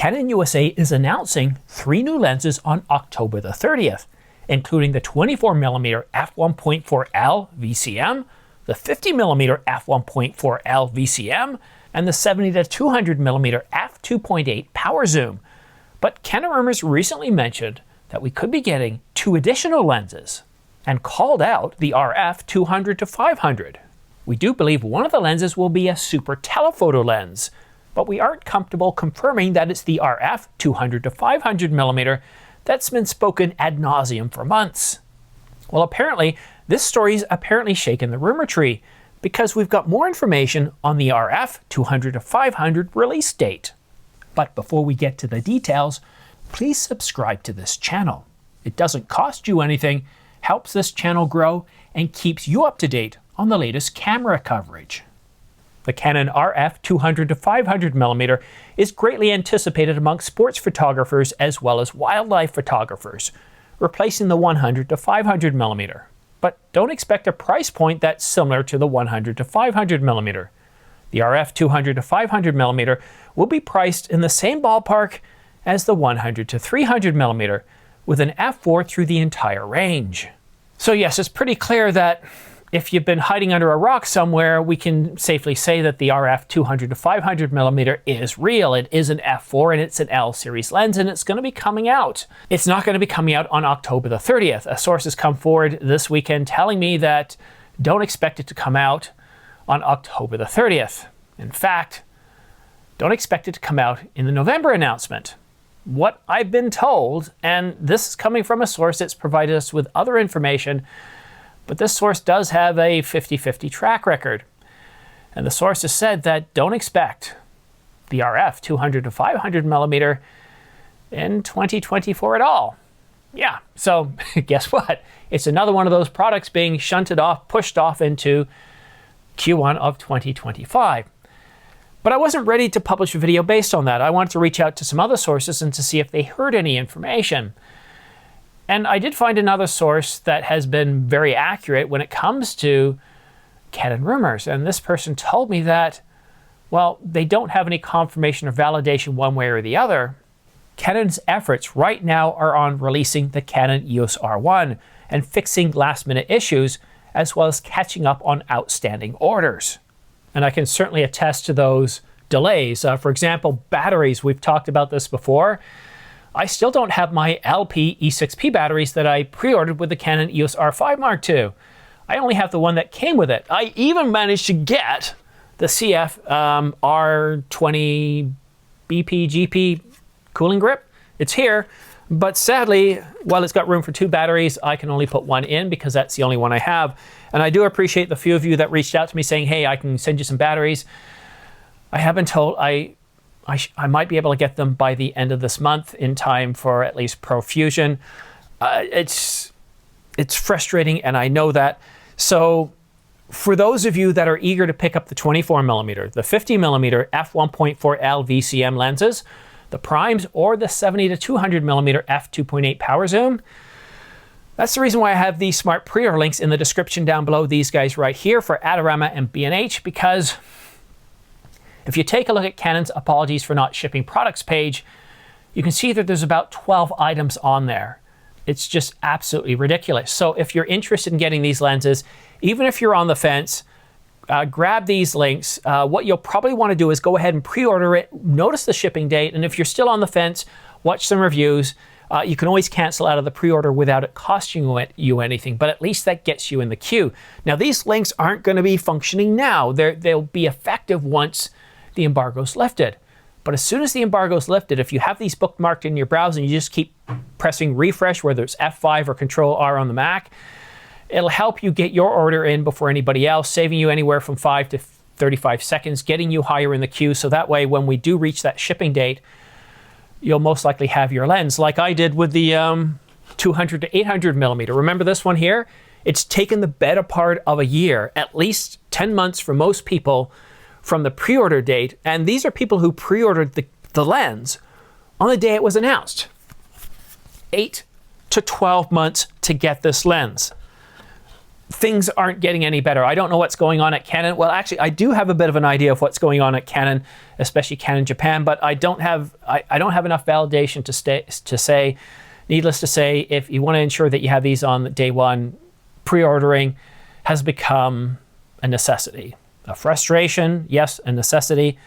Canon USA is announcing 3 new lenses on October the 30th, including the 24mm f1.4L VCM, the 50mm f1.4L VCM, and the 70-200mm f2.8 power zoom. But Canon rumors recently mentioned that we could be getting 2 additional lenses and called out the RF 200-500. We do believe one of the lenses will be a super telephoto lens, but we aren't comfortable confirming that it's the RF 200-500mm that's been spoken ad nauseum for months. Well, apparently, this story's shaken the rumor tree, because we've got more information on the RF 200-500 release date. But before we get to the details, please subscribe to this channel. It doesn't cost you anything, helps this channel grow, and keeps you up to date on the latest camera coverage. The Canon RF 200-500mm is greatly anticipated among sports photographers as well as wildlife photographers, replacing the 100-500mm. But don't expect a price point that's similar to the 100-500mm. The RF 200-500mm will be priced in the same ballpark as the 100-300mm, with an f4 through the entire range. So yes, it's pretty clear that if you've been hiding under a rock somewhere, we can safely say that the RF 200-500mm is real. It is an f4 and it's an L series lens, and it's going to be coming out. It's not going to be coming out on October the 30th. A source has come forward this weekend telling me that don't expect it to come out on October the 30th. In fact, don't expect it to come out in the November announcement. What I've been told, and this is coming from a source that's provided us with other information, but this source does have a 50-50 track record. And the source has said that don't expect the RF 200-500mm in 2024 at all. Yeah, so guess what? It's another one of those products being shunted off, pushed off into Q1 of 2025. But I wasn't ready to publish a video based on that. I wanted to reach out to some other sources and to see if they heard any information. And I did find another source that has been very accurate when it comes to Canon rumors. And this person told me that, well, they don't have any confirmation or validation one way or the other. Canon's efforts right now are on releasing the Canon EOS R1 and fixing last-minute issues, as well as catching up on outstanding orders. And I can certainly attest to those delays. For example, batteries. We've talked about this before. I still don't have my LP E6P batteries that I pre-ordered with the Canon EOS R5 Mark II. I only have the one that came with it. I even managed to get the CF R20 BPGP cooling grip. It's here, but sadly, while it's got room for 2 batteries, I can only put 1 in because that's the only one I have. And I do appreciate the few of you that reached out to me saying, hey, I can send you some batteries. I have been told I might be able to get them by the end of this month in time for at least Profusion. It's frustrating, and I know that. So for those of you that are eager to pick up the 24mm, the 50mm f1.4L VCM lenses, the primes, or the 70-200mm f2.8 power zoom, that's the reason why I have these smart pre-order links in the description down below, these guys right here for Adorama and B&H, because if you take a look at Canon's apologies for not shipping products page, you can see that there's about 12 items on there. It's just absolutely ridiculous. So if you're interested in getting these lenses, even if you're on the fence, grab these links. What you'll probably want to do is go ahead and pre-order it, notice the shipping date, and if you're still on the fence, watch some reviews. You can always cancel out of the pre-order without it costing you anything, but at least that gets you in the queue. Now, these links aren't going to be functioning now. They'll be effective once the embargo's lifted. But as soon as the embargo's lifted, if you have these bookmarked in your browser and you just keep pressing refresh, whether it's F5 or Control R on the Mac, it'll help you get your order in before anybody else, saving you anywhere from 5 to 35 seconds, getting you higher in the queue. So that way, when we do reach that shipping date, you'll most likely have your lens, like I did with the 200-800mm. Remember this one here? It's taken the better part of a year, at least 10 months for most people, from the pre-order date, and these are people who pre-ordered the lens on the day it was announced. 8 to 12 months to get this lens. things aren't getting any better. I don't know what's going on at Canon. Well, actually, I do have a bit of an idea of what's going on at Canon, especially Canon Japan, but I don't have enough validation to say. Needless to say, if you want to ensure that you have these on day one, pre-ordering has become a necessity. A frustration, yes, a necessity.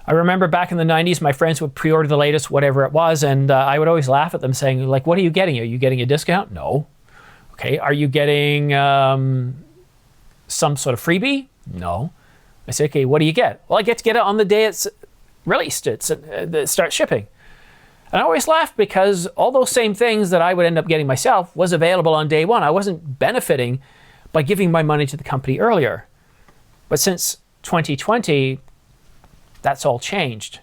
I remember back in the 90s, my friends would pre-order the latest, whatever it was, and I would always laugh at them saying, like, what are you getting? Are you getting a discount? No. Okay, are you getting some sort of freebie? No. I say, okay, what do you get? Well, I get to get it on the day it's released. It starts shipping. And I always laughed because all those same things that I would end up getting myself was available on day one. I wasn't benefiting by giving my money to the company earlier. But since 2020, that's all changed.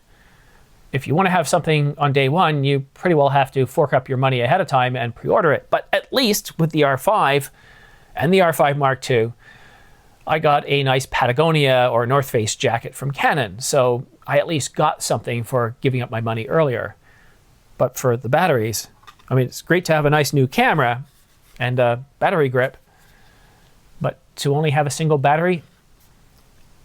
If you want to have something on day one, you pretty well have to fork up your money ahead of time and pre-order it. But at least with the R5 and the R5 Mark II, I got a nice Patagonia or North Face jacket from Canon. So I at least got something for giving up my money earlier. But for the batteries, I mean, it's great to have a nice new camera and a battery grip, but to only have a single battery,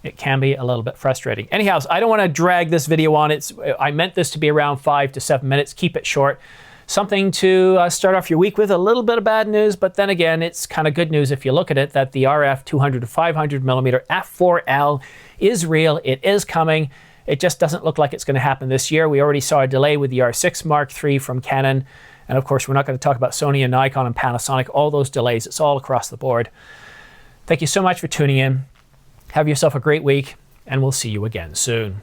it can be a little bit frustrating. Anyhow, I don't want to drag this video on. I meant this to be around 5 to 7 minutes. Keep it short. Something to start off your week with. A little bit of bad news, but then again, it's kind of good news if you look at it, that the RF 200 to 500 millimeter f4L is real. It is coming. It just doesn't look like it's going to happen this year. We already saw a delay with the R6 Mark III from Canon. And of course, we're not going to talk about Sony and Nikon and Panasonic, all those delays. It's all across the board. Thank you so much for tuning in. Have yourself a great week, and we'll see you again soon.